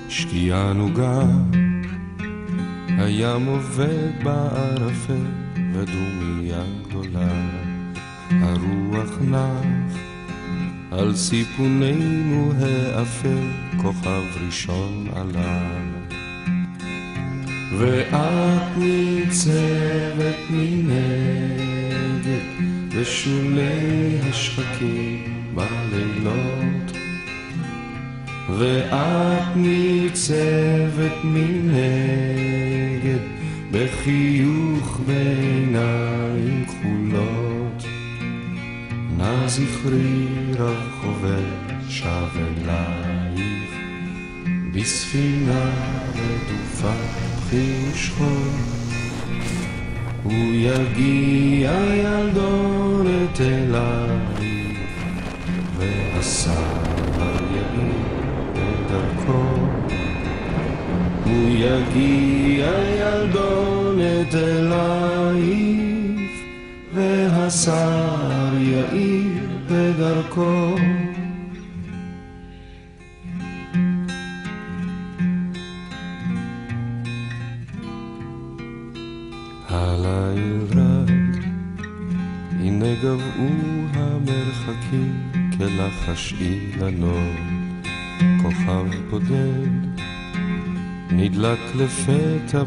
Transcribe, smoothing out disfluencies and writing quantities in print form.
שקיעה נוגה, הים עובד בערפל ודומיה גדולה, הרוח נח על סיפוננו האפל, כוכב ראשון עלה. ואת ניצבת מנגד בשולי השחקים בלילות, ואת ניצבת מנגד בחיוך בעיניים כחולות. נא זכרי רחובל שב אלייך בספינה רדופה בכי ושכול, הוא יגיע ילדונת אלייך והשר יאיר בדרכו. הוא יגיע ילדונת אלייך והשר יאיר בדרכו. הליל רד, הנה גבעו המרחקים כלחש אילנות, כוכב בודד נדלק לפתע